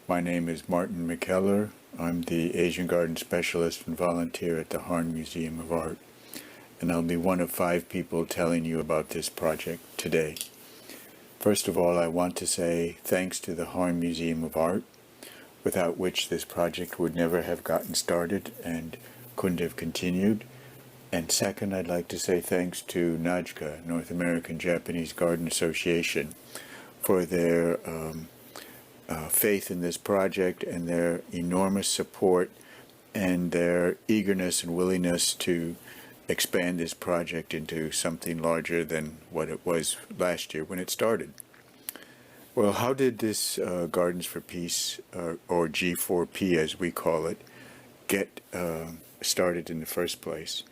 My name is Martin McKellar. I'm the Asian Garden Specialist and volunteer at the Harn Museum of Art, and I'll be one of 5 people telling you about this project today. First of all, I want to say thanks to the Harn Museum of Art, without which this project would never have gotten started and couldn't have continued. And second, I'd like to say thanks to NAJGA, North American Japanese Garden Association, for their faith in this project and their enormous support and their eagerness and willingness to expand this project into something larger than what it was last year when it started. Well, how did this Gardens for Peace, or G4P as we call it, get started in the first place?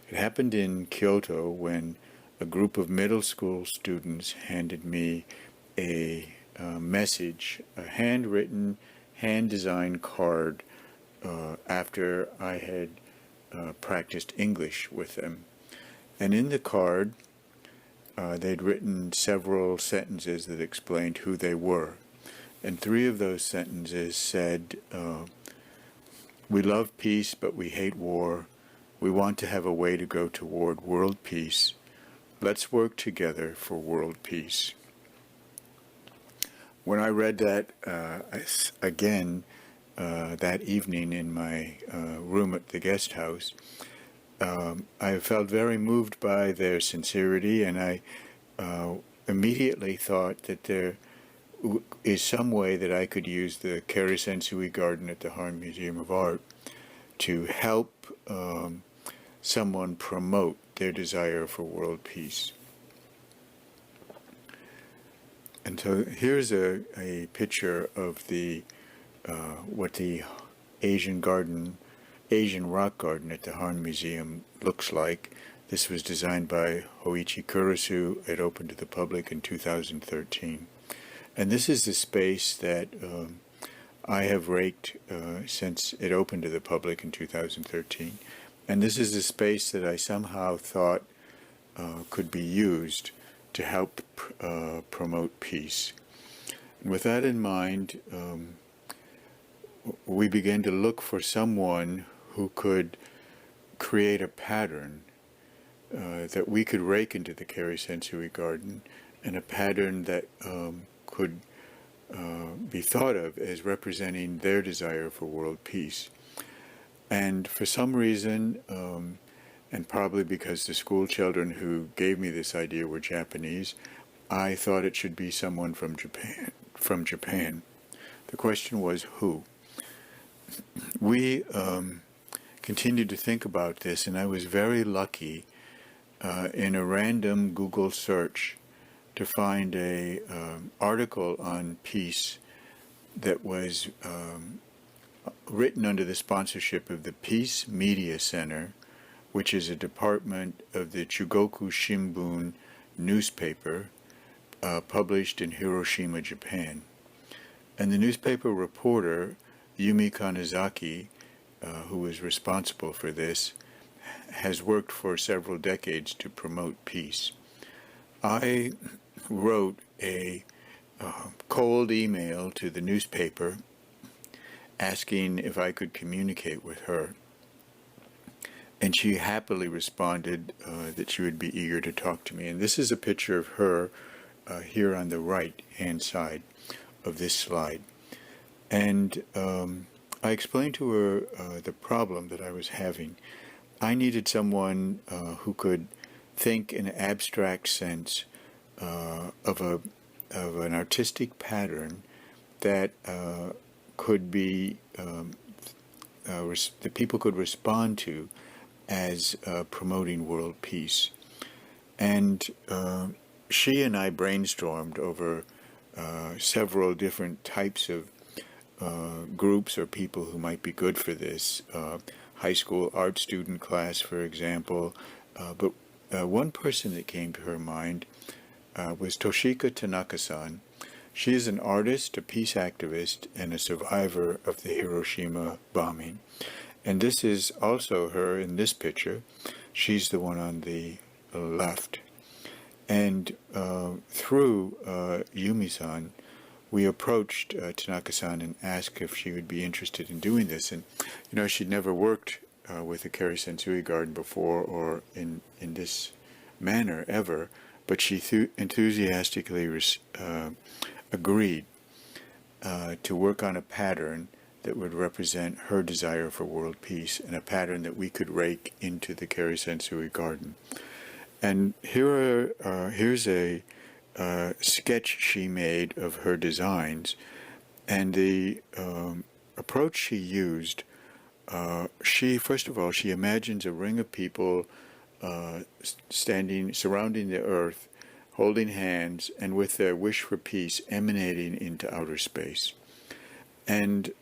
It happened in Kyoto when a group of middle school students handed me a message, a handwritten, hand-designed card after I had practiced English with them. And in the card, they'd written several sentences that explained who they were. And 3 of those sentences said, "We love peace, but we hate war. We want to have a way to go toward world peace. Let's work together for world peace." When I read that again that evening in my room at the guest house, I felt very moved by their sincerity, and I immediately thought that there is some way that I could use the Keri Sensui Garden at the Harn Museum of Art to help someone promote their desire for world peace. And so here's a picture of the what the Asian rock garden at the Harn Museum looks like. This was designed by Hoichi Kurisu. It opened to the public in 2013. And this is the space that I have raked since it opened to the public in 2013. And this is a space that I somehow thought could be used to help promote peace. And with that in mind, we began to look for someone who could create a pattern that we could rake into the Keri Sensui Garden, and a pattern that could be thought of as representing their desire for world peace. And for some reason, and probably because the school children who gave me this idea were Japanese, I thought it should be someone from Japan. The question was who? We continued to think about this, and I was very lucky in a random Google search to find a article on peace that was written under the sponsorship of the Peace Media Center, which is a department of the Chugoku Shimbun newspaper published in Hiroshima, Japan. And the newspaper reporter, Yumi Kanezaki, who was responsible for this, has worked for several decades to promote peace. I wrote a cold email to the newspaper asking if I could communicate with her. And she happily responded that she would be eager to talk to me. And this is a picture of her here on the right-hand side of this slide. And I explained to her the problem that I was having. I needed someone who could think in an abstract sense of an artistic pattern that could be that people could respond to as promoting world peace. And she and I brainstormed over several different types of groups or people who might be good for this. High school art student class, for example. But one person that came to her mind was Toshika Tanaka-san. She is an artist, a peace activist, and a survivor of the Hiroshima bombing. And this is also her in this picture. She's the one on the left. And through Yumi-san, we approached Tanaka-san and asked if she would be interested in doing this. And, she'd never worked with a Keri Sensui garden before or in this manner ever, but she enthusiastically agreed to work on a pattern that would represent her desire for world peace, and a pattern that we could rake into the Keri Sensui garden. And here's a sketch she made of her designs, and the approach she used. First of all, she imagines a ring of people surrounding the earth, holding hands, and with their wish for peace emanating into outer space. And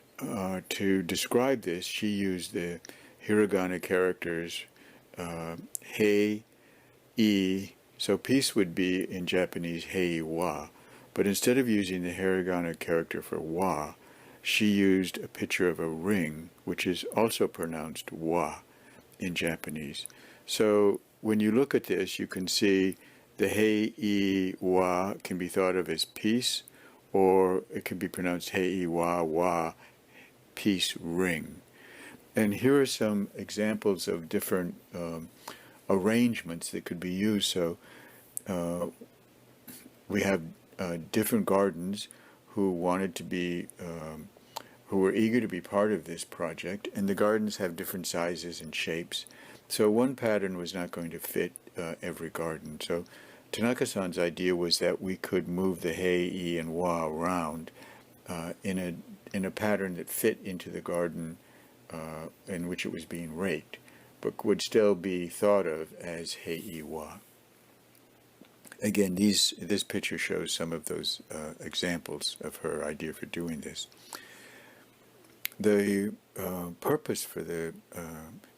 to describe this, she used the hiragana characters hei, I. So peace would be in Japanese hei wa, but instead of using the hiragana character for wa, she used a picture of a ring, which is also pronounced wa in Japanese. So when you look at this, you can see the hei, I, wa can be thought of as peace, or it can be pronounced hei, wa, wa, peace ring. And here are some examples of different arrangements that could be used. So we have different gardens who wanted to be, who were eager to be part of this project, and the gardens have different sizes and shapes. So one pattern was not going to fit every garden. So Tanaka-san's idea was that we could move the hei, I, and wa around in a pattern that fit into the garden in which it was being raked, but would still be thought of as hei, wa. Again, this picture shows some of those examples of her idea for doing this. The purpose for the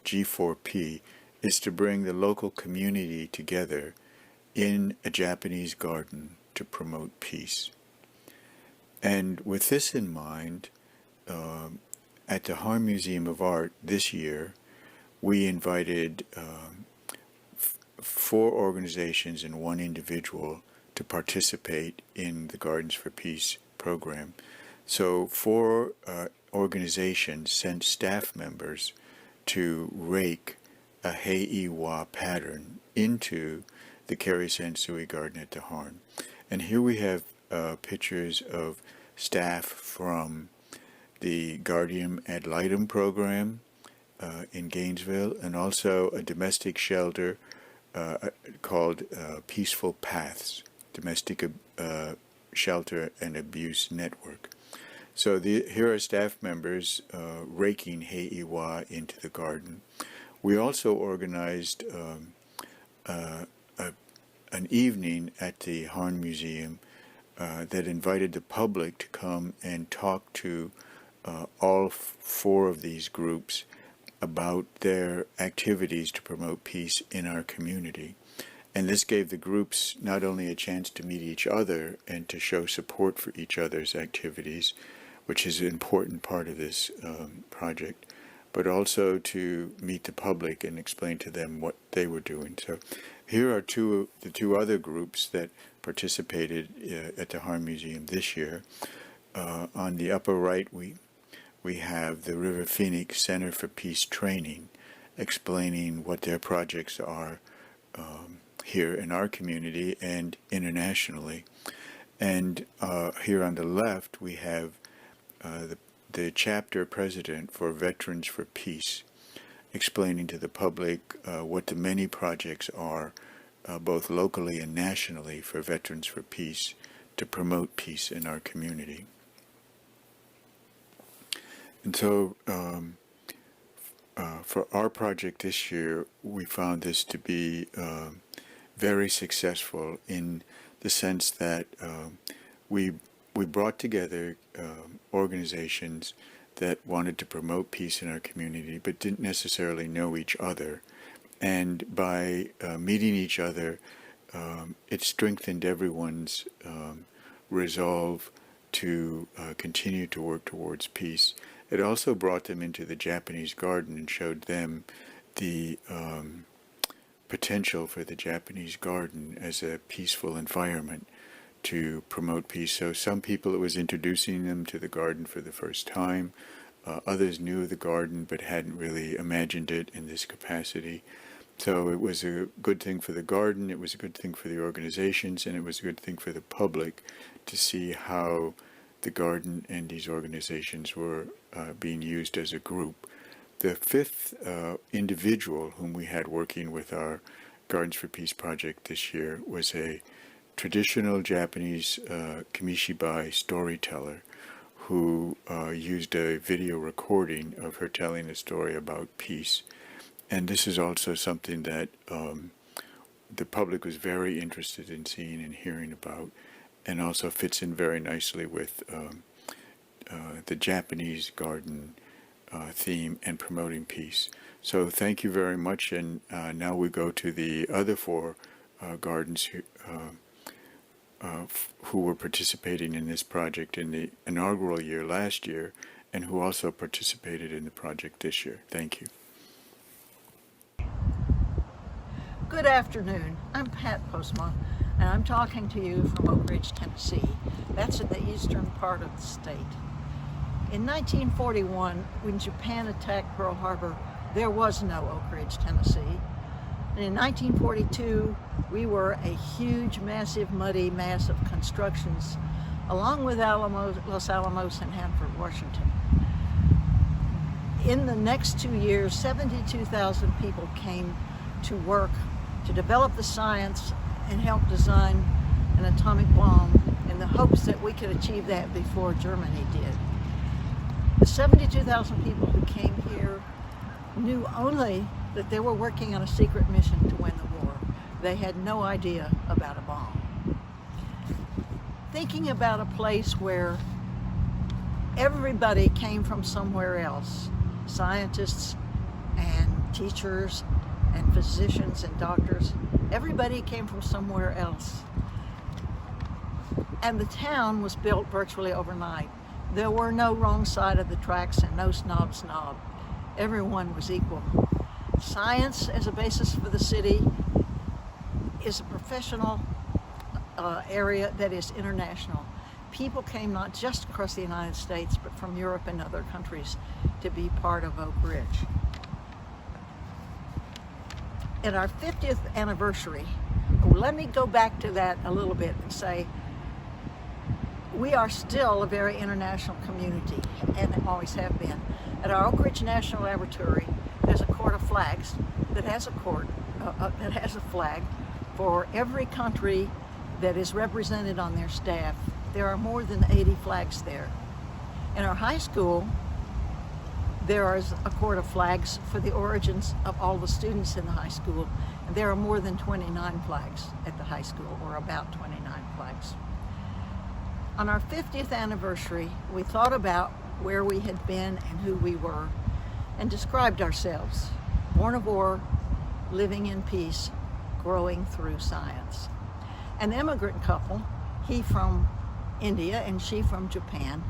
G4P is to bring the local community together in a Japanese garden to promote peace. And with this in mind, at the Harn Museum of Art this year, we invited 4 organizations and 1 individual to participate in the Gardens for Peace program. So 4 organizations sent staff members to rake a hei-wa pattern into the Keri Sensui garden at the Harn. And here we have pictures of staff from the Guardium Ad Litem program in Gainesville, and also a domestic shelter called Peaceful Paths, Domestic Shelter and Abuse Network. So here are staff members raking hei-wa into the garden. We also organized an evening at the Harn Museum that invited the public to come and talk to all 4 of these groups about their activities to promote peace in our community. And this gave the groups not only a chance to meet each other and to show support for each other's activities, which is an important part of this project, but also to meet the public and explain to them what they were doing. So here are the two other groups that participated at the Harn Museum this year. On the upper right, we have the River Phoenix Center for Peace Training, explaining what their projects are here in our community and internationally. And here on the left, we have the chapter president for Veterans for Peace, explaining to the public what the many projects are, both locally and nationally, for Veterans for Peace to promote peace in our community. And so for our project this year, we found this to be very successful in the sense that we brought together organizations that wanted to promote peace in our community but didn't necessarily know each other. And by meeting each other, it strengthened everyone's resolve to continue to work towards peace. It also brought them into the Japanese garden and showed them the potential for the Japanese garden as a peaceful environment to promote peace. So some people, it was introducing them to the garden for the first time. Others knew the garden but hadn't really imagined it in this capacity. So it was a good thing for the garden, it was a good thing for the organizations, and it was a good thing for the public to see how the garden and these organizations were being used as a group. The fifth individual whom we had working with our Gardens for Peace project this year was a traditional Japanese Kamishibai storyteller who used a video recording of her telling a story about peace. And this is also something that the public was very interested in seeing and hearing about, and also fits in very nicely with the Japanese garden theme and promoting peace. So thank you very much, and now we go to the other four gardens who were participating in this project in the inaugural year last year, and who also participated in the project this year. Thank you. Good afternoon. I'm Pat Postma, and I'm talking to you from Oak Ridge, Tennessee. That's in the eastern part of the state. In 1941, when Japan attacked Pearl Harbor, there was no Oak Ridge, Tennessee. And in 1942, we were a huge, massive, muddy mass of constructions, along with Los Alamos and Hanford, Washington. In the next 2 years, 72,000 people came to work to develop the science and help design an atomic bomb in the hopes that we could achieve that before Germany did. The 72,000 people who came here knew only that they were working on a secret mission to win the war. They had no idea about a bomb. Thinking about a place where everybody came from somewhere else, scientists and teachers and physicians and doctors, everybody came from somewhere else. And the town was built virtually overnight. There were no wrong side of the tracks and no snob. Everyone was equal. Science as a basis for the city is a professional area that is international. People came not just across the United States, but from Europe and other countries to be part of Oak Ridge. At our 50th anniversary, let me go back to that a little bit and say, we are still a very international community, and always have been. At our Oak Ridge National Laboratory, there's a court of flags that has a flag for every country that is represented on their staff. There are more than 80 flags there. In our high school, there is a court of flags for the origins of all the students in the high school, and there are more than 29 flags at the high school, or about 29 flags. On our 50th anniversary, we thought about where we had been and who we were, and described ourselves: born of war, living in peace, growing through science. An immigrant couple, he from India and she from Japan,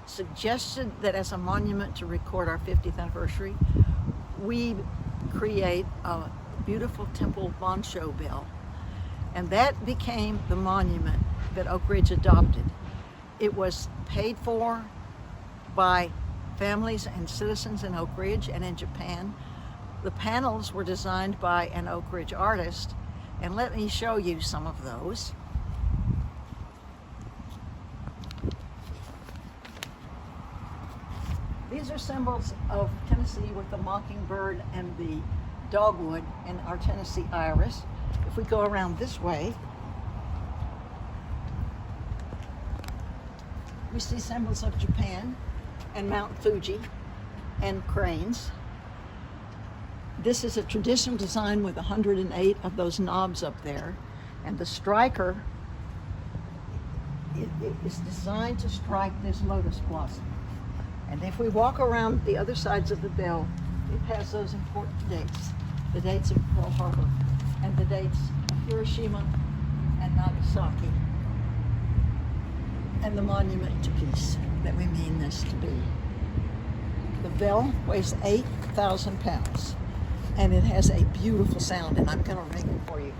suggested that as a monument to record our 50th anniversary, we create a beautiful temple Bonsho bell. And that became the monument that Oak Ridge adopted. It was paid for by families and citizens in Oak Ridge and in Japan. The panels were designed by an Oak Ridge artist, and let me show you some of those. These are symbols of Tennessee with the mockingbird and the dogwood and our Tennessee iris. If we go around this way, we see symbols of Japan and Mount Fuji and cranes. This is a traditional design with 108 of those knobs up there, and the striker it is designed to strike this lotus blossom. And if we walk around the other sides of the bell, it has those important dates, the dates of Pearl Harbor and the dates of Hiroshima and Nagasaki, and the monument to peace that we mean this to be. The bell weighs 8,000 pounds, and it has a beautiful sound, and I'm going to ring it for you.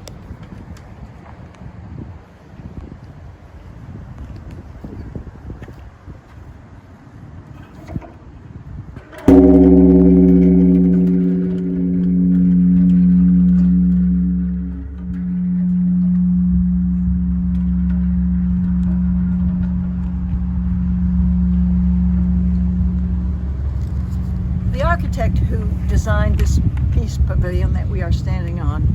architect who designed this peace pavilion that we are standing on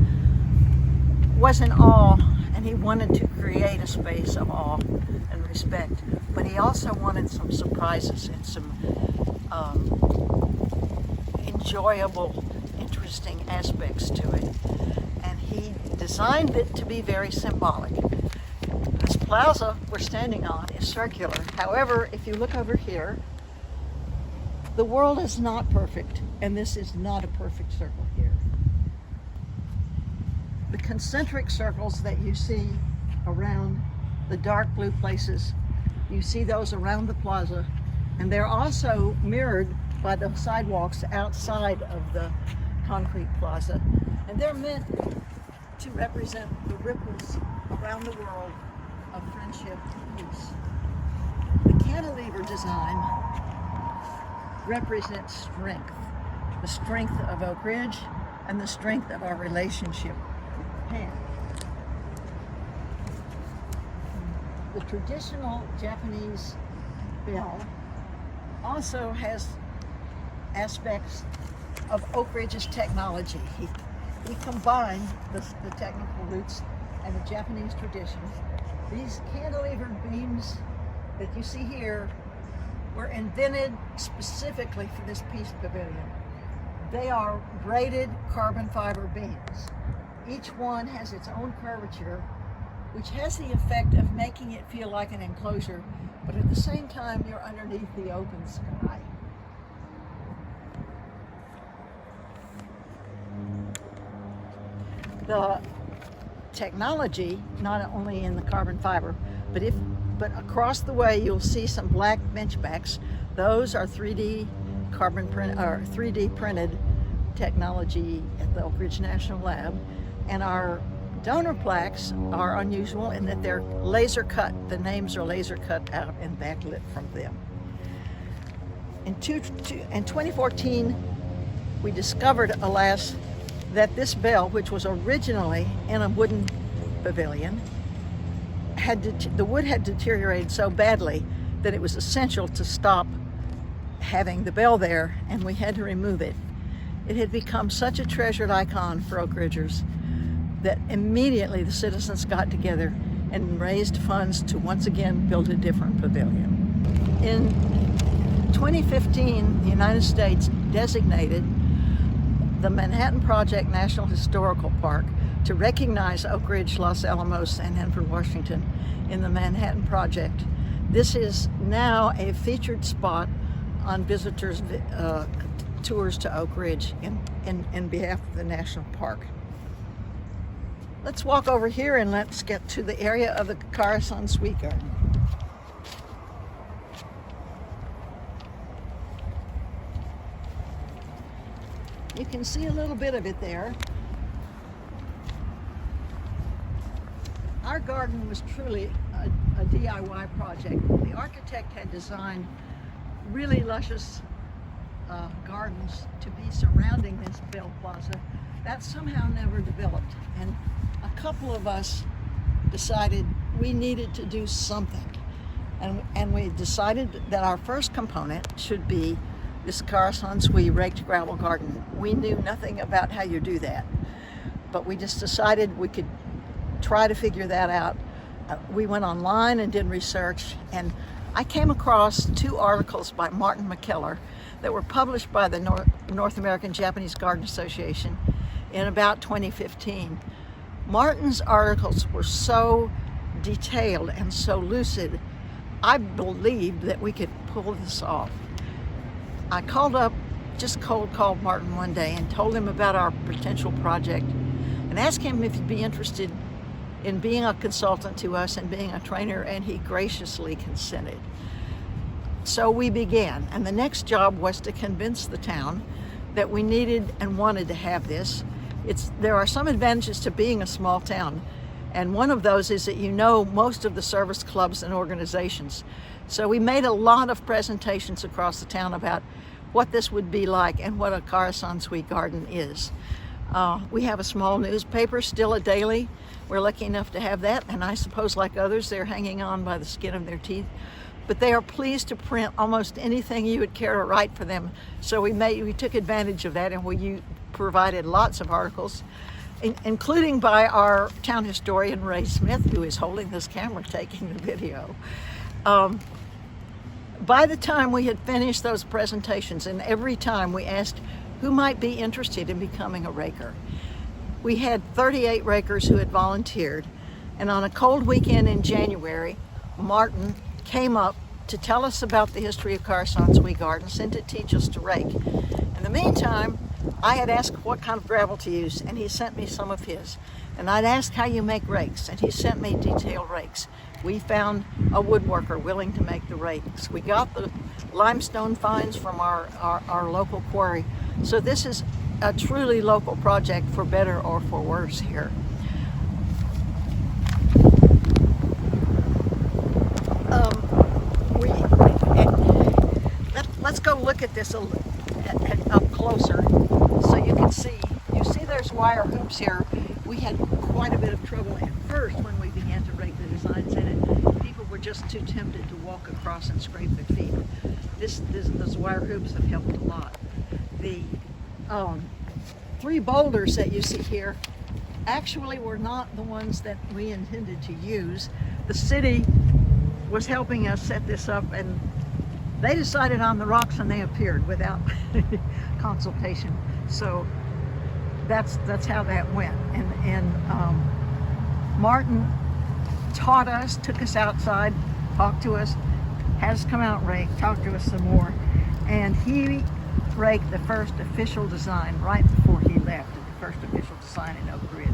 was in awe, and he wanted to create a space of awe and respect, but he also wanted some surprises and some enjoyable, interesting aspects to it, and he designed it to be very symbolic. This plaza we're standing on is circular. However, if you look over here, the world is not perfect, and this is not a perfect circle here. The concentric circles that you see around the dark blue places, you see those around the plaza, and they're also mirrored by the sidewalks outside of the concrete plaza, and they're meant to represent the ripples around the world of friendship and peace. The cantilever design represents strength, the strength of Oak Ridge and the strength of our relationship with Japan. The traditional Japanese bell also has aspects of Oak Ridge's technology. He combined the technical roots and the Japanese tradition. These cantilevered beams that you see here were invented specifically for this peace pavilion. They are braided carbon fiber beams. Each one has its own curvature, which has the effect of making it feel like an enclosure, but at the same time you're underneath the open sky. The technology, not only in the carbon fiber, but across the way you'll see some black bench backs. Those are 3D carbon print or 3D printed technology at the Oak Ridge National Lab, and our donor plaques are unusual in that they're laser cut. The names are laser cut out and backlit from them. In 2014, we discovered, alas, that this bell, which was originally in a wooden pavilion, the wood had deteriorated so badly that it was essential to stop having the bell there, and we had to remove it. It had become such a treasured icon for Oak Ridgers that immediately the citizens got together and raised funds to once again build a different pavilion. In 2015, the United States designated the Manhattan Project National Historical Park to recognize Oak Ridge, Los Alamos, and Hanford, Washington in the Manhattan Project. This is now a featured spot on visitors' tours to Oak Ridge in behalf of the National Park. Let's walk over here and let's get to the area of the Coruscant Sweet Garden. You can see a little bit of it there. Our garden was truly a DIY project. The architect had designed really luscious gardens to be surrounding this Bell Plaza. That somehow never developed, and a couple of us decided we needed to do something, and we decided that our first component should be this Coruscant Sweet raked gravel garden. We knew nothing about how you do that, but we just decided we could try to figure that out. We went online and did research, and I came across 2 articles by Martin McKellar that were published by the North American Japanese Garden Association in about 2015. Martin's articles were so detailed and so lucid, I believed that we could pull this off. I just cold called Martin one day and told him about our potential project and asked him if he'd be interested in being a consultant to us and being a trainer, and he graciously consented. So we began, and the next job was to convince the town that we needed and wanted to have this. There are some advantages to being a small town, and one of those is that you know most of the service clubs and organizations. So we made a lot of presentations across the town about what this would be like and what a Coruscant Sweet Garden is. We have a small newspaper, still a daily. We're lucky enough to have that, and I suppose like others, they're hanging on by the skin of their teeth. but they are pleased to print almost anything you would care to write for them. So we took advantage of that, and we provided lots of articles, including by our town historian, Ray Smith, who is holding this camera taking the video. By the time we had finished those presentations, and every time we asked who might be interested in becoming a raker, we had 38 rakers who had volunteered. And on a cold weekend in January, Martin came up to tell us about the history of Carson's Wee Gardens and to teach us to rake. In the meantime, I had asked what kind of gravel to use, and he sent me some of his. And I'd asked how you make rakes, and he sent me detailed rakes. We found a woodworker willing to make the rakes. We got the limestone fines from our local quarry. So this is a truly local project, for better or for worse here. Let's go look at this up closer so you can see. You see there's wire hoops here. We had quite a bit of trouble at first when we began to rake the designs in it. People were just too tempted to walk across and scrape their feet. Those wire hoops have helped a lot. The 3 boulders that you see here actually were not the ones that we intended to use. The city was helping us set this up, and they decided on the rocks and they appeared without consultation. So that's how that went. And Martin taught us, took us outside, talked to us, had us come out and rake, talked to us some more, and he raked the first official design right before he left, the first official design in Oak Ridge.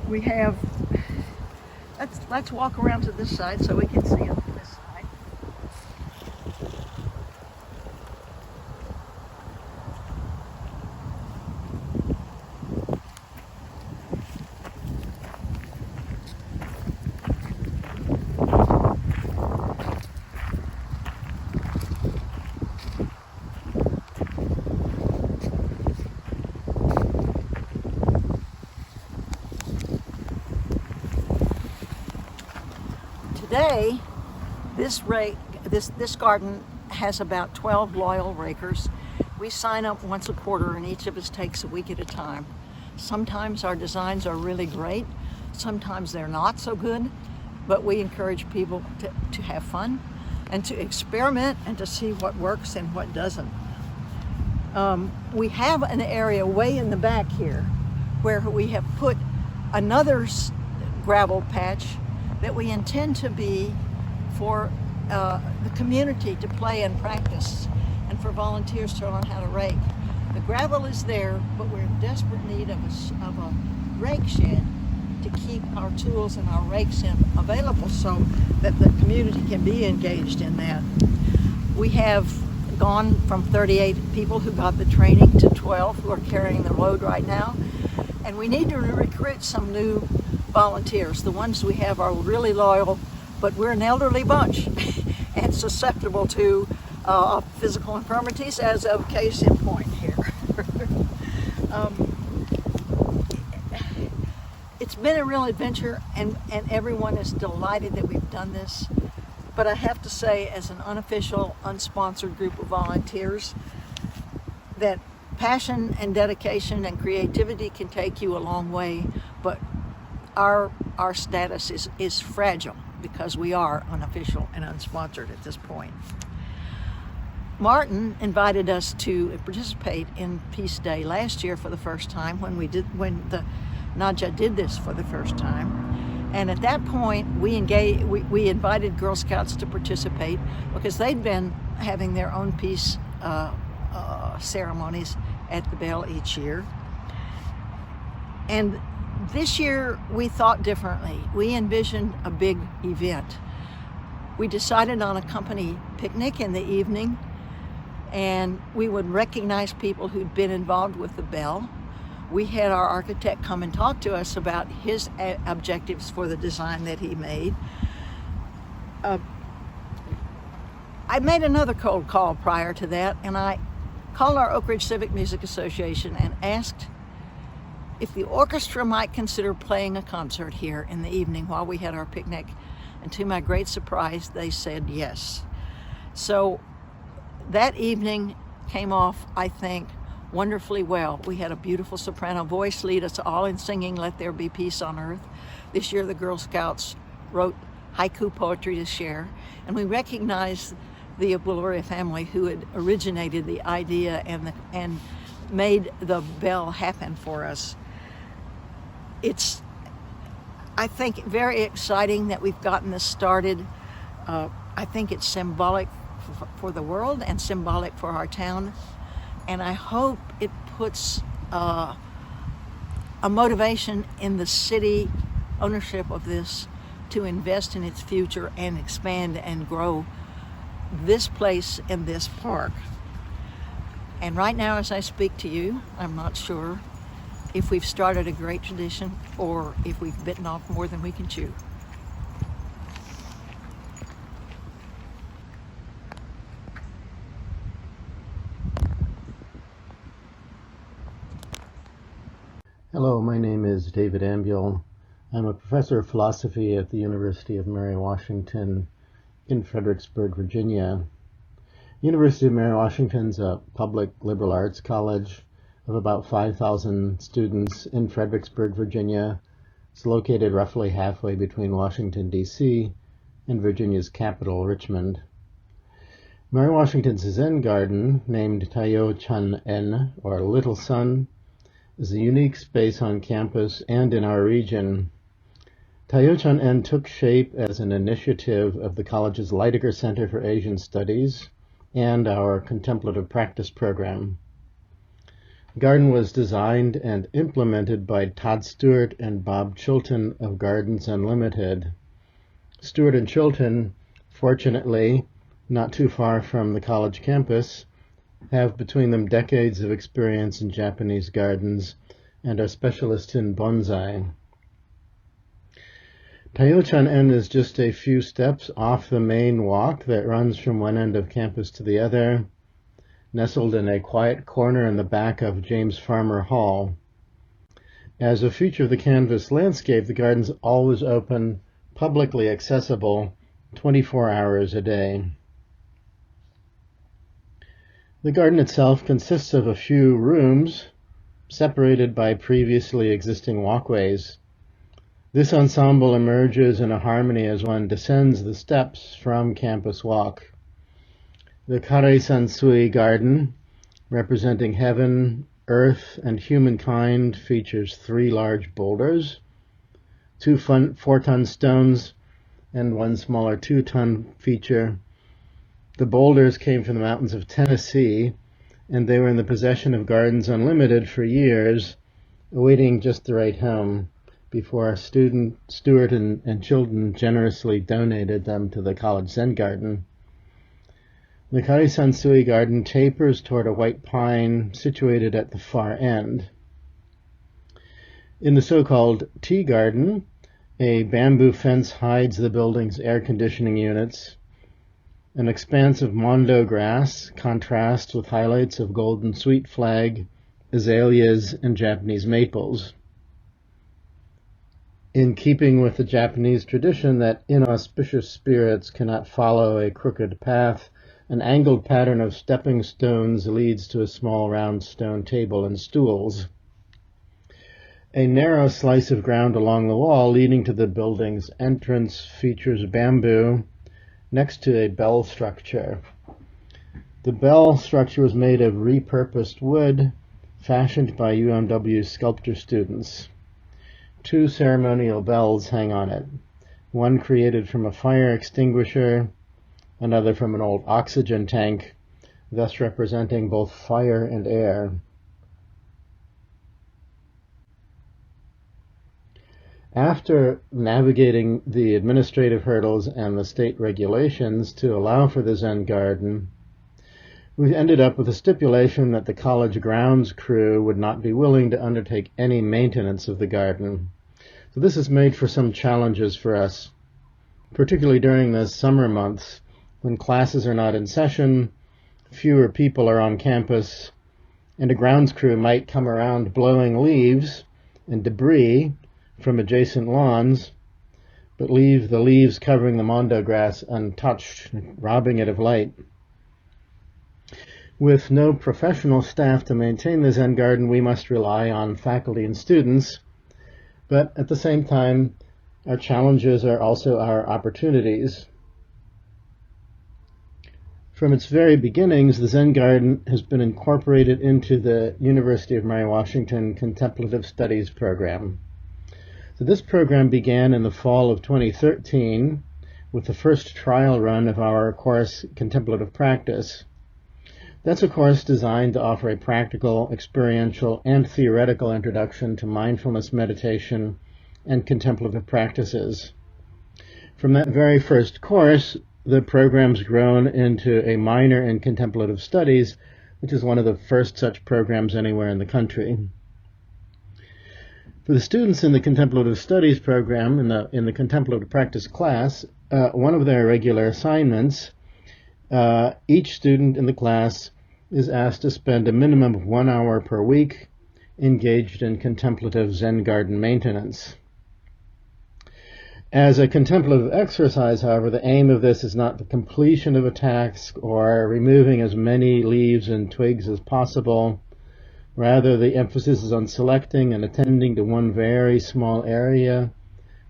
We have, let's walk around to this side so we can see it from this side. Today, this garden has about 12 loyal rakers. We sign up once a quarter, and each of us takes a week at a time. Sometimes our designs are really great, sometimes they're not so good, but we encourage people to have fun and to experiment and to see what works and what doesn't. We have an area way in the back here where we have put another gravel patch that we intend to be for the community to play and practice, and for volunteers to learn how to rake. The gravel is there, but we're in desperate need of a rake shed to keep our tools and our rakes available so that the community can be engaged in that. We have gone from 38 people who got the training to 12 who are carrying the load right now, and we need to recruit some new volunteers. The ones we have are really loyal, but we're an elderly bunch and susceptible to physical infirmities, as of case in point here. It's been a real adventure, and everyone is delighted that we've done this. But I have to say, as an unofficial, unsponsored group of volunteers, that passion and dedication and creativity can take you a long way, but our status is fragile because we are unofficial and unsponsored at this point. Martin invited us to participate in Peace Day last year for the first time when the NAJGA did this for the first time. And at that point, we invited Girl Scouts to participate because they'd been having their own peace ceremonies at the Bell each year. And this year, we thought differently. We envisioned a big event. We decided on a company picnic in the evening, and we would recognize people who'd been involved with the Bell. We had our architect come and talk to us about his objectives for the design that he made. I made another cold call prior to that, and I called our Oak Ridge Civic Music Association and asked if the orchestra might consider playing a concert here in the evening while we had our picnic. And to my great surprise, they said yes. So that evening came off, I think, wonderfully well. We had a beautiful soprano voice lead us all in singing Let There Be Peace on Earth. This year the Girl Scouts wrote haiku poetry to share, and we recognized the Ambuel family who had originated the idea and made the bell happen for us. It's, I think, very exciting that we've gotten this started. I think it's symbolic for the world and symbolic for our town, and I hope it puts a motivation in the city ownership of this to invest in its future and expand and grow this place and this park. And right now, as I speak to you, I'm not sure if we've started a great tradition or if we've bitten off more than we can chew. Hello, my name is David Ambuel. I'm a professor of philosophy at the University of Mary Washington in Fredericksburg, Virginia. University of Mary Washington is a public liberal arts college of about 5,000 students in Fredericksburg, Virginia. It's located roughly halfway between Washington, D.C. and Virginia's capital, Richmond. Mary Washington's Zen garden, named Tayo Chan En, or Little Sun, is a unique space on campus and in our region. Tayo Chan En took shape as an initiative of the college's Leidiger Center for Asian Studies and our contemplative practice program. The garden was designed and implemented by Todd Stewart and Bob Chilton of Gardens Unlimited. Stewart and Chilton, fortunately, not too far from the college campus, have between them decades of experience in Japanese gardens and are specialists in bonsai. Tayo-chan En is just a few steps off the main walk that runs from one end of campus to the other, nestled in a quiet corner in the back of James Farmer Hall. As a feature of the canvas landscape, the garden's always open, publicly accessible, 24 hours a day. The garden itself consists of a few rooms, separated by previously existing walkways. This ensemble emerges in a harmony as one descends the steps from Campus Walk. The Kare Sansui garden, representing heaven, earth, and humankind, features 3 large boulders, 2 4-ton stones, and 1 smaller 2-ton feature. The boulders came from the mountains of Tennessee, and they were in the possession of Gardens Unlimited for years, awaiting just the right home, before our Stewart and Chilton generously donated them to the College Zen Garden. The Kare Sansui garden tapers toward a white pine situated at the far end. In the so-called tea garden, a bamboo fence hides the building's air conditioning units. An expanse of mondo grass contrasts with highlights of golden sweet flag, azaleas, and Japanese maples. In keeping with the Japanese tradition that inauspicious spirits cannot follow a crooked path, an angled pattern of stepping stones leads to a small round stone table and stools. A narrow slice of ground along the wall leading to the building's entrance features bamboo next to a bell structure. The bell structure was made of repurposed wood fashioned by UMW sculpture students. 2 ceremonial bells hang on it, one created from a fire extinguisher, another from an old oxygen tank, thus representing both fire and air. After navigating the administrative hurdles and the state regulations to allow for the Zen garden, we ended up with a stipulation that the college grounds crew would not be willing to undertake any maintenance of the garden. So this has made for some challenges for us, particularly during the summer months when classes are not in session, fewer people are on campus, and a grounds crew might come around blowing leaves and debris from adjacent lawns, but leave the leaves covering the mondo grass untouched, robbing it of light. With no professional staff to maintain the Zen garden, we must rely on faculty and students, but at the same time, our challenges are also our opportunities. From its very beginnings, the Zen garden has been incorporated into the University of Mary Washington Contemplative Studies program. So this program began in the fall of 2013 with the first trial run of our course, Contemplative Practice. That's a course designed to offer a practical, experiential, and theoretical introduction to mindfulness meditation and contemplative practices. From that very first course, the program's grown into a minor in contemplative studies, which is one of the first such programs anywhere in the country. For the students in the contemplative studies program, in the contemplative practice class, one of their regular assignments, each student in the class is asked to spend a minimum of 1 hour per week engaged in contemplative Zen garden maintenance. As a contemplative exercise, however, the aim of this is not the completion of a task or removing as many leaves and twigs as possible. Rather, the emphasis is on selecting and attending to one very small area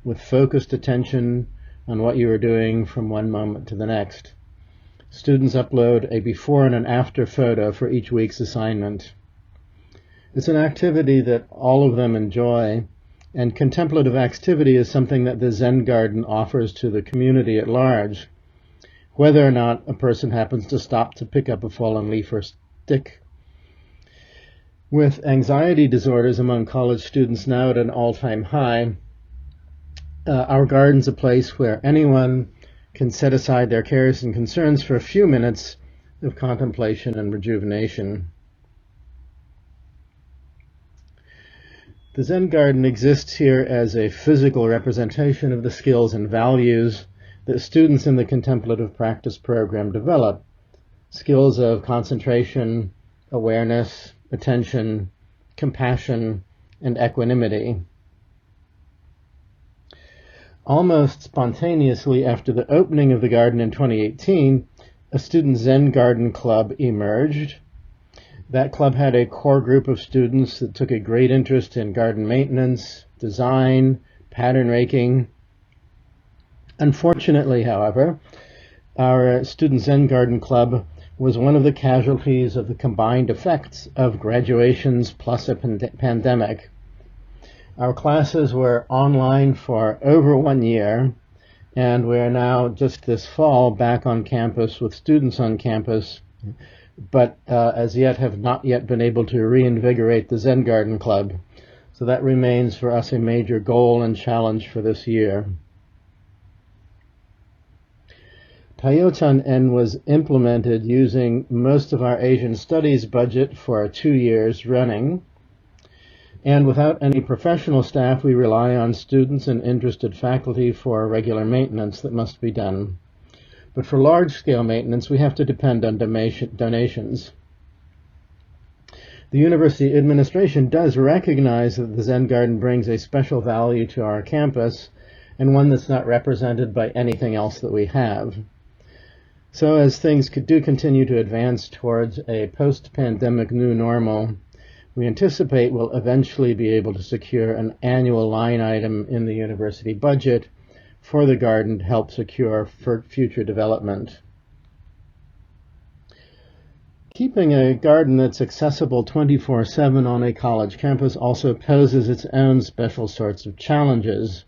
with focused attention on what you are doing from one moment to the next. Students upload a before and an after photo for each week's assignment. It's an activity that all of them enjoy, and contemplative activity is something that the Zen garden offers to the community at large, whether or not a person happens to stop to pick up a fallen leaf or stick. With anxiety disorders among college students now at an all-time high, our garden's a place where anyone can set aside their cares and concerns for a few minutes of contemplation and rejuvenation. The Zen garden exists here as a physical representation of the skills and values that students in the contemplative practice program develop. Skills of concentration, awareness, attention, compassion, and equanimity. Almost spontaneously after the opening of the garden in 2018, a student Zen garden club emerged. That club had a core group of students that took a great interest in garden maintenance, design, pattern raking. Unfortunately, however, our student Zen garden club was one of the casualties of the combined effects of graduations plus a pandemic. Our classes were online for over 1 year, and we are now just this fall back on campus with students on campus, but as yet have not yet been able to reinvigorate the Zen Garden Club. So that remains for us a major goal and challenge for this year. Taiyochan-en was implemented using most of our Asian studies budget for 2 years running. And without any professional staff, we rely on students and interested faculty for regular maintenance that must be done. But for large-scale maintenance, we have to depend on donations. The university administration does recognize that the Zen Garden brings a special value to our campus, and one that's not represented by anything else that we have. So as things do continue to advance towards a post-pandemic new normal, we anticipate we'll eventually be able to secure an annual line item in the university budget for the garden to help secure for future development. Keeping a garden that's accessible 24/7 on a college campus also poses its own special sorts of challenges.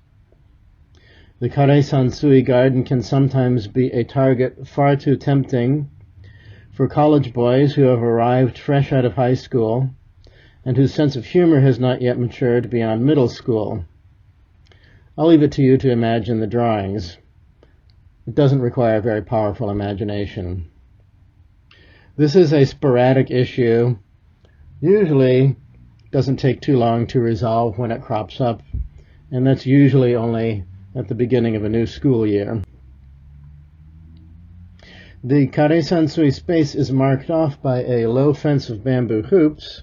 The Kare-sansui garden can sometimes be a target far too tempting for college boys who have arrived fresh out of high school and whose sense of humor has not yet matured beyond middle school. I'll leave it to you to imagine the drawings. It doesn't require a very powerful imagination. This is a sporadic issue. Usually doesn't take too long to resolve when it crops up, and that's usually only at the beginning of a new school year. The Kare-sansui space is marked off by a low fence of bamboo hoops.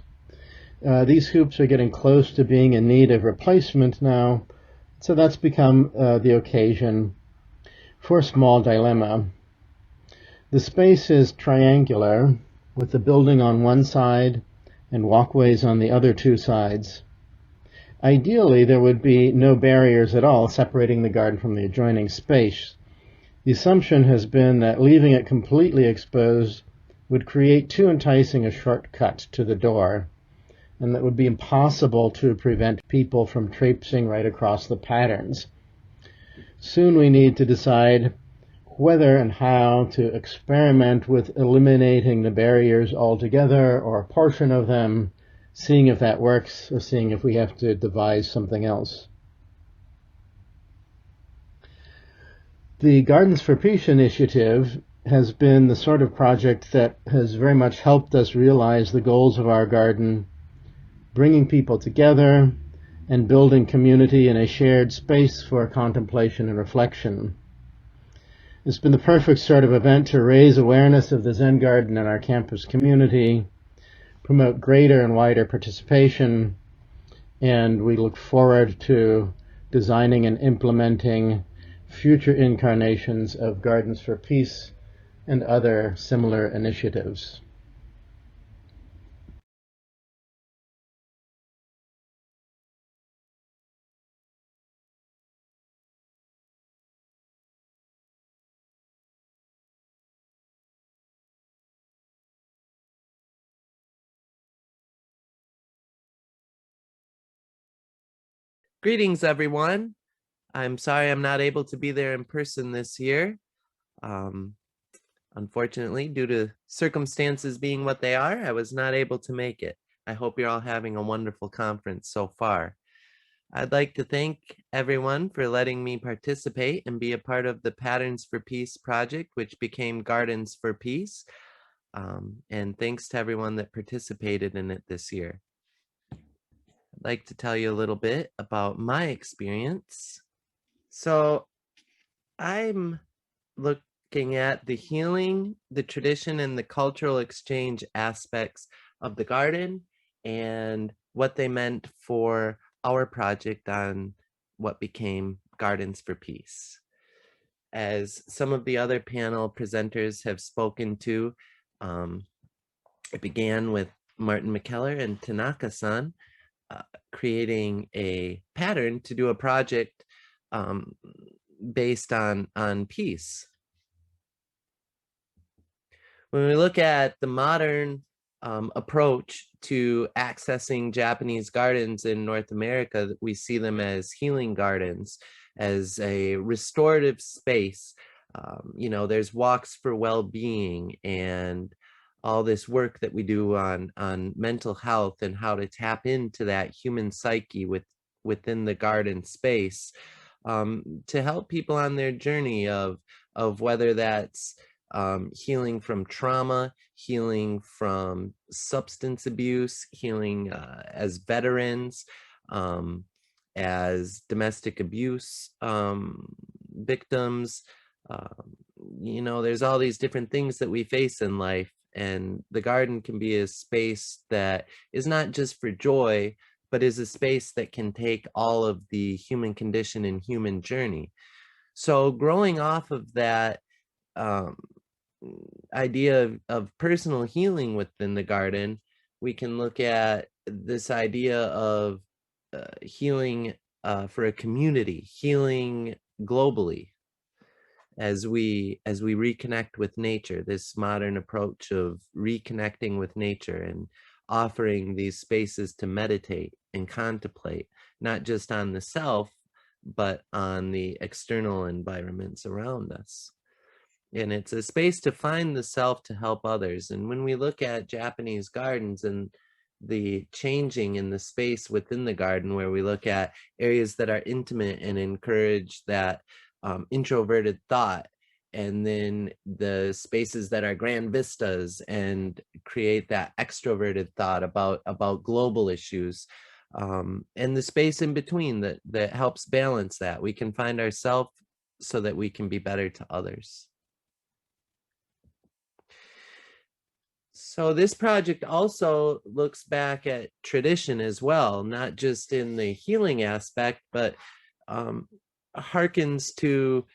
These hoops are getting close to being in need of replacement now, So that's become the occasion for a small dilemma. The space is triangular, with the building on one side and walkways on the other two sides. Ideally, there would be no barriers at all separating the garden from the adjoining space. The assumption has been that leaving it completely exposed would create too enticing a shortcut to the door, and that would be impossible to prevent people from traipsing right across the patterns. Soon we need to decide whether and how to experiment with eliminating the barriers altogether or a portion of them, seeing if that works or seeing if we have to devise something else. The Gardens for Peace initiative has been the sort of project that has very much helped us realize the goals of our garden, bringing people together and building community in a shared space for contemplation and reflection. It's been the perfect sort of event to raise awareness of the Zen garden in our campus community, promote greater and wider participation, and we look forward to designing and implementing future incarnations of Gardens for Peace and other similar initiatives. Greetings, everyone. I'm sorry I'm not able to be there in person this year. Unfortunately, due to circumstances being what they are, I was not able to make it. I hope you're all having a wonderful conference so far. I'd like to thank everyone for letting me participate and be a part of the Patterns for Peace project, which became Gardens for Peace. And thanks to everyone that participated in it this year. I'd like to tell you a little bit about my experience. So I'm looking at the healing, the tradition, and the cultural exchange aspects of the garden and what they meant for our project on what became Gardens for Peace. As some of the other panel presenters have spoken to, it began with Martin McKellar and Tanaka-san creating a pattern to do a project based on peace. When we look at the modern approach to accessing Japanese gardens in North America, we see them as healing gardens, as a restorative space. There's walks for well-being and all this work that we do on mental health and how to tap into that human psyche within the garden space to help people on their journey of whether that's healing from trauma, healing from substance abuse, healing as veterans, as domestic abuse victims. There's all these different things that we face in life, and the garden can be a space that is not just for joy, but is a space that can take all of the human condition and human journey. So growing off of that idea of personal healing within the garden, we can look at this idea of healing for a community, healing globally, as we reconnect with nature, this modern approach of reconnecting with nature and offering these spaces to meditate and contemplate, not just on the self, but on the external environments around us. And it's a space to find the self to help others. And when we look at Japanese gardens and the changing in the space within the garden, where we look at areas that are intimate and encourage that introverted thought, and then the spaces that are grand vistas and create that extroverted thought about global issues, and the space in between that helps balance that, we can find ourselves so that we can be better to others. So this project also looks back at tradition as well, not just in the healing aspect, but harkens to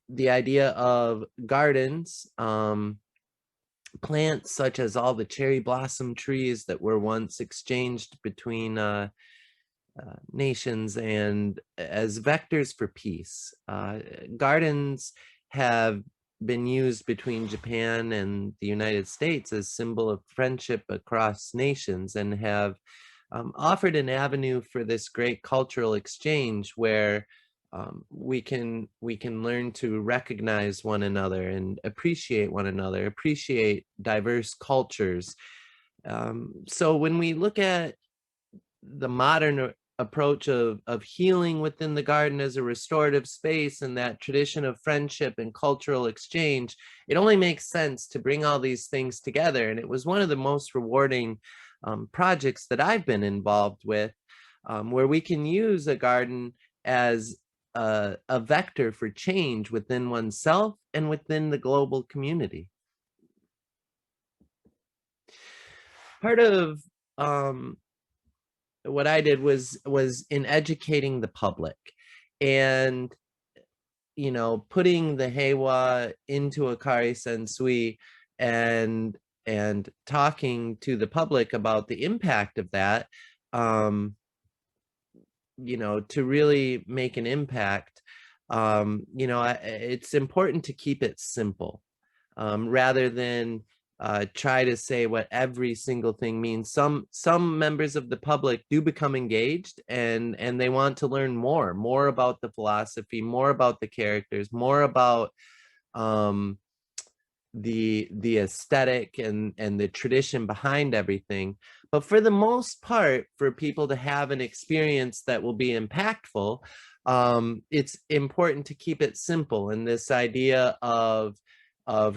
the idea of gardens, plants such as all the cherry blossom trees that were once exchanged between nations and as vectors for peace. Gardens have been used between Japan and the United States as symbol of friendship across nations, and have offered an avenue for this great cultural exchange where we can learn to recognize one another and appreciate one another, appreciate diverse cultures. So when we look at the modern approach of healing within the garden as a restorative space and that tradition of friendship and cultural exchange, it only makes sense to bring all these things together. And it was one of the most rewarding projects that I've been involved with, where we can use a garden as a vector for change within oneself and within the global community. Part of what I did was in educating the public, and putting the Heiwa into a Kari Sensui and talking to the public about the impact of that, to really make an impact. It's important to keep it simple, rather than try to say what every single thing means. Some members of the public do become engaged, and they want to learn more about the philosophy, more about the characters, more about the aesthetic and the tradition behind everything. But for the most part, for people to have an experience that will be impactful, it's important to keep it simple. And this idea of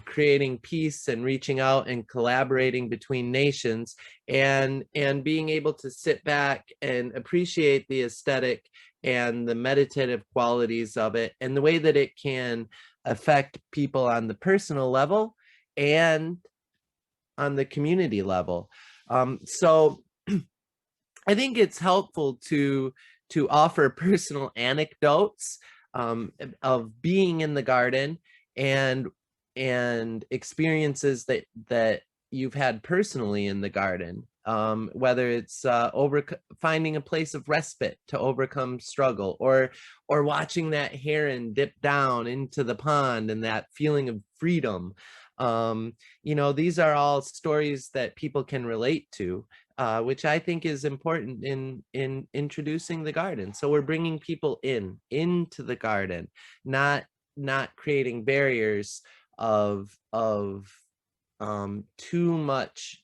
creating peace and reaching out and collaborating between nations, and being able to sit back and appreciate the aesthetic and the meditative qualities of it, and the way that it can affect people on the personal level and on the community level. So I think it's helpful to offer personal anecdotes of being in the garden, and experiences that you've had personally in the garden, whether it's finding a place of respite to overcome struggle, or watching that heron dip down into the pond and that feeling of freedom. These are all stories that people can relate to, which I think is important in introducing the garden. So we're bringing people into the garden, not creating barriers of too much.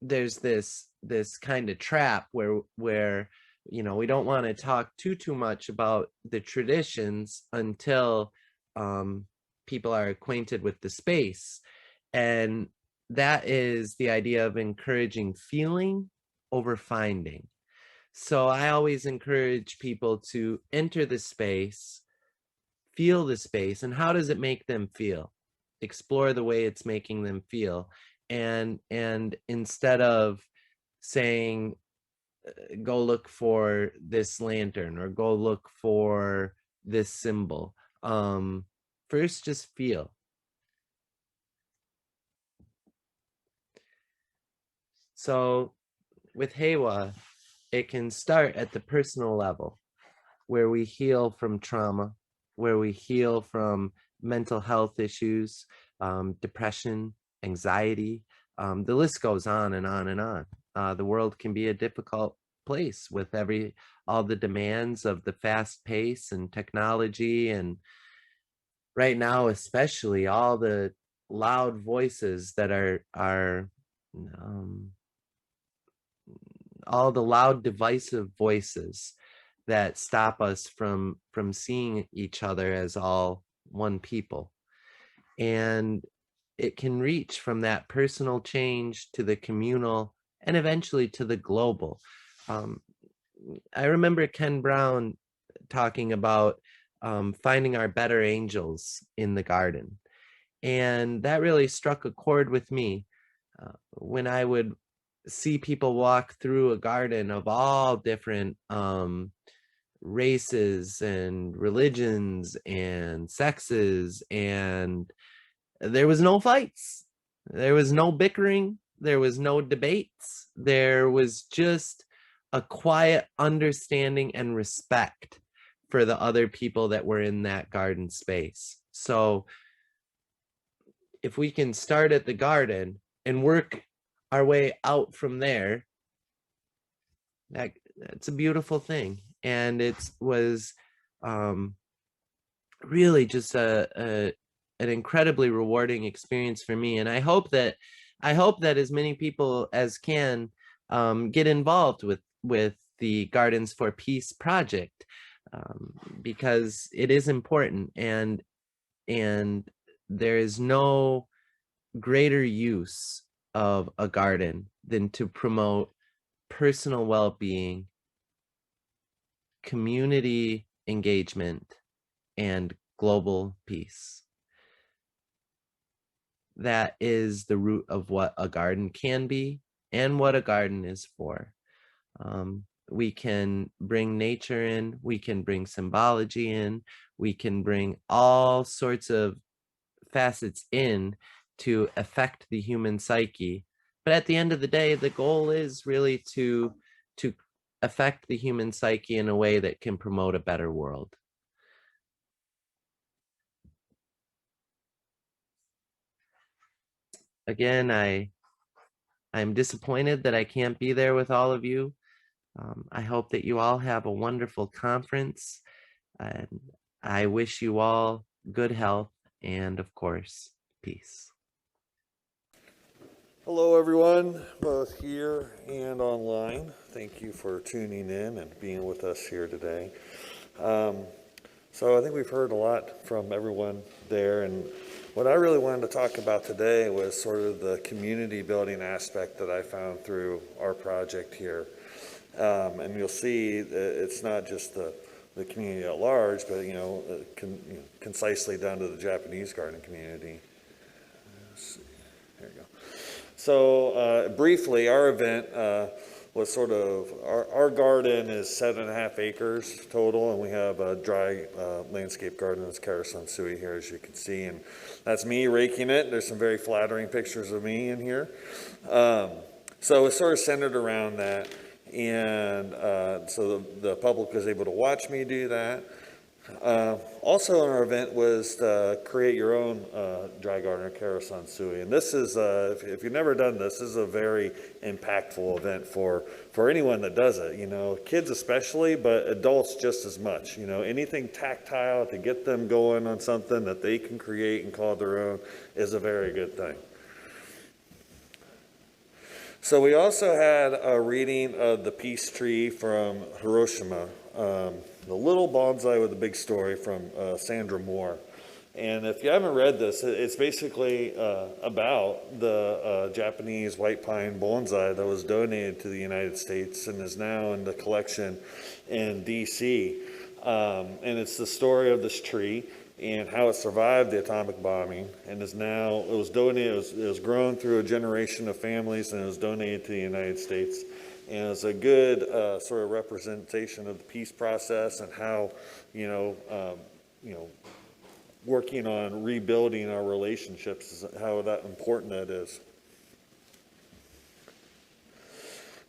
There's this kind of trap where we don't want to talk too much about the traditions until people are acquainted with the space. And that is the idea of encouraging feeling over finding. So I always encourage people to enter the space, feel the space, and how does it make them feel? Explore the way it's making them feel. And instead of saying, go look for this lantern or go look for this symbol, first just feel. So with Heiwa, it can start at the personal level, where we heal from trauma, where we heal from mental health issues, depression, anxiety. The list goes on and on and on. The world can be a difficult place with all the demands of the fast pace and technology, and right now especially all the loud voices that are all the loud divisive voices that stop us from seeing each other as all one people. And it can reach from that personal change to the communal and eventually to the global. I remember Ken Brown talking about finding our better angels in the garden. And that really struck a chord with me. When I would see people walk through a garden of all different races and religions and sexes, and there was no fights, there was no bickering, there was no debates, there was just a quiet understanding and respect for the other people that were in that garden space. So if we can start at the garden and work our way out from there, that's a beautiful thing. And it was really just an incredibly rewarding experience for me. And I hope that as many people as can get involved with the Gardens for Peace project, because it is important, and there is no greater use of a garden than to promote personal well-being, community engagement, and global peace. That is the root of what a garden can be and what a garden is for. We can bring nature in, we can bring symbology in, we can bring all sorts of facets in to affect the human psyche. But at the end of the day, the goal is really to affect the human psyche in a way that can promote a better world. Again, I'm disappointed that I can't be there with all of you. I hope that you all have a wonderful conference, and I wish you all good health and, of course, peace. Hello, everyone, both here and online. Thank you for tuning in and being with us here today. So I think we've heard a lot from everyone there, and what I really wanted to talk about today was sort of the community building aspect that I found through our project here. And you'll see it's not just the community at large, but concisely down to the Japanese garden community. Let's see. There you go. So briefly, our event was sort of, our garden is 7.5 acres total, and we have a dry landscape garden that's Karasansui here, as you can see, and that's me raking it. There's some very flattering pictures of me in here. So it's sort of centered around that, and so the public was able to watch me do that. Also in our event was to create your own dry garden, or Karasansui. And this is, if you've never done this, this is a very impactful event for anyone that does it, kids especially, but adults just as much. Anything tactile to get them going on something that they can create and call their own is a very good thing. So we also had a reading of The Peace Tree from Hiroshima, the little bonsai with a big story from Sandra Moore. And if you haven't read this, it's basically about the Japanese white pine bonsai that was donated to the United States and is now in the collection in DC. And it's the story of this tree and how it survived the atomic bombing, and is now, it was donated, it was grown through a generation of families, and it was donated to the United States. And it's a good sort of representation of the peace process and how, working on rebuilding our relationships is how that important that is.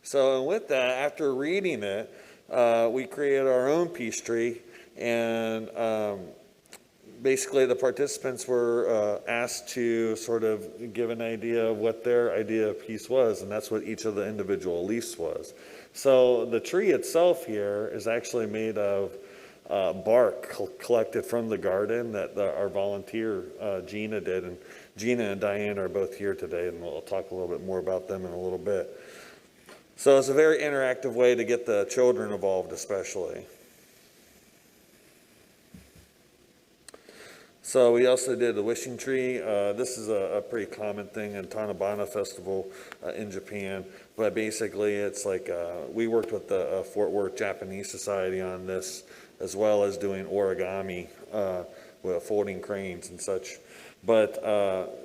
So with that, after reading it, we created our own peace tree, and basically the participants were asked to sort of give an idea of what their idea of peace was, and that's what each of the individual leaves was. So the tree itself here is actually made of bark collected from the garden that our volunteer Gina did, and Gina and Diane are both here today, and we'll talk a little bit more about them in a little bit. So it's a very interactive way to get the children involved especially. So we also did the wishing tree. This is a pretty common thing in Tanabana Festival in Japan. But basically it's like, we worked with the Fort Worth Japanese Society on this, as well as doing origami with folding cranes and such. But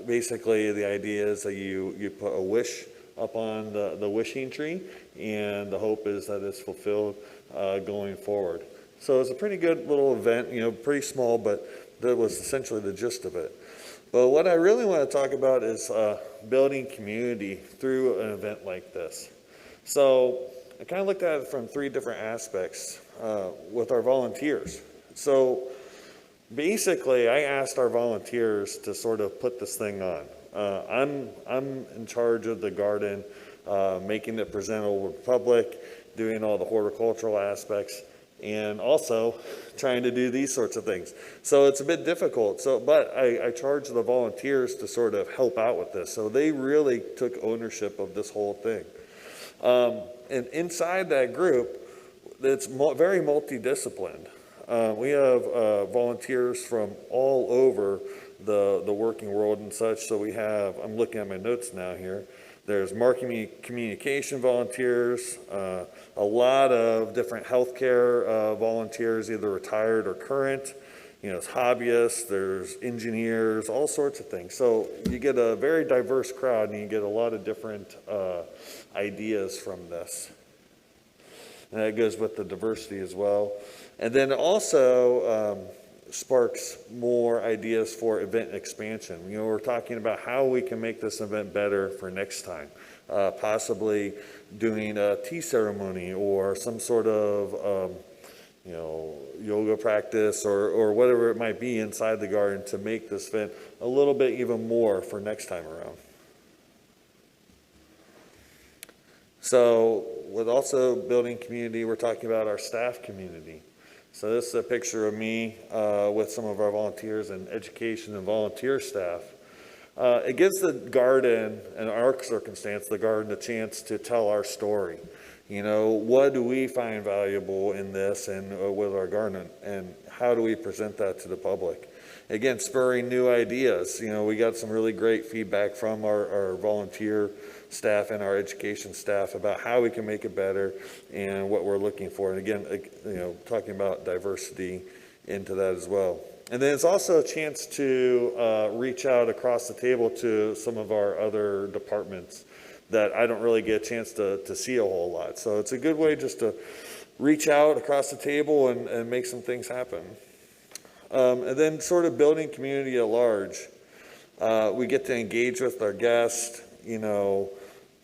basically the idea is that you put a wish up on the wishing tree, and the hope is that it's fulfilled going forward. So it's a pretty good little event, pretty small, but that was essentially the gist of it. But what I really want to talk about is building community through an event like this. So I kind of looked at it from 3 different aspects with our volunteers. So basically, I asked our volunteers to sort of put this thing on. I'm in charge of the garden, making it presentable to the public, doing all the horticultural aspects, and also trying to do these sorts of things. So it's a bit difficult. But I charged the volunteers to sort of help out with this. So they really took ownership of this whole thing. And inside that group, it's very multidisciplined. We have volunteers from all over the working world and such. So we have, I'm looking at my notes now here, there's marketing communication volunteers, a lot of different healthcare volunteers, either retired or current. There's hobbyists, there's engineers, all sorts of things. So you get a very diverse crowd, and you get a lot of different ideas from this. And that goes with the diversity as well. And then also sparks more ideas for event expansion. We're talking about how we can make this event better for next time. Possibly doing a tea ceremony or some sort of yoga practice or whatever it might be inside the garden to make this event a little bit even more for next time around. So with also building community, we're talking about our staff community. So this is a picture of me with some of our volunteers and education and volunteer staff. It gives the garden, in our circumstance, the garden a chance to tell our story. What do we find valuable in this and with our garden, and how do we present that to the public? Again, spurring new ideas. We got some really great feedback from our volunteer staff and our education staff about how we can make it better and what we're looking for. And again, talking about diversity into that as well. And then it's also a chance to reach out across the table to some of our other departments that I don't really get a chance to see a whole lot. So it's a good way just to reach out across the table and make some things happen. And then sort of building community at large. We get to engage with our guests, and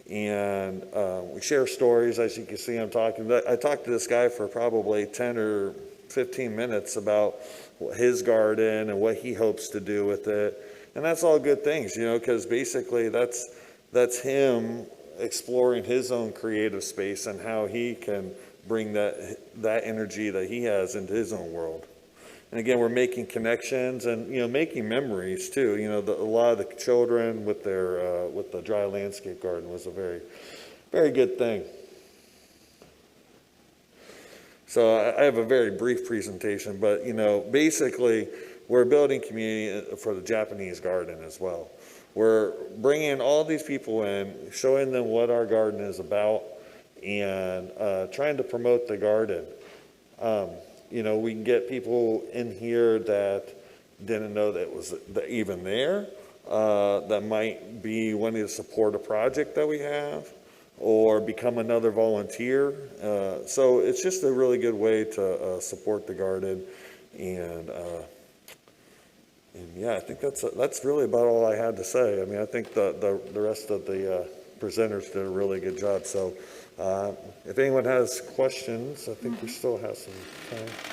we share stories. As you can see, I talked to this guy for probably 10 or 15 minutes about his garden and what he hopes to do with it. And that's all good things, because basically that's him exploring his own creative space and how he can bring that energy that he has into his own world. And again, we're making connections and making memories too. A lot of the children with the dry landscape garden was a very, very good thing. So I have a very brief presentation, but basically we're building community for the Japanese garden as well. We're bringing all these people in, showing them what our garden is about, and trying to promote the garden. We can get people in here that didn't know that it was even there, that might be wanting to support a project that we have, or become another volunteer. So it's just a really good way to support the garden. And yeah, I think that's really about all I had to say. I mean, I think the rest of the presenters did a really good job. So if anyone has questions, I think we still have some time.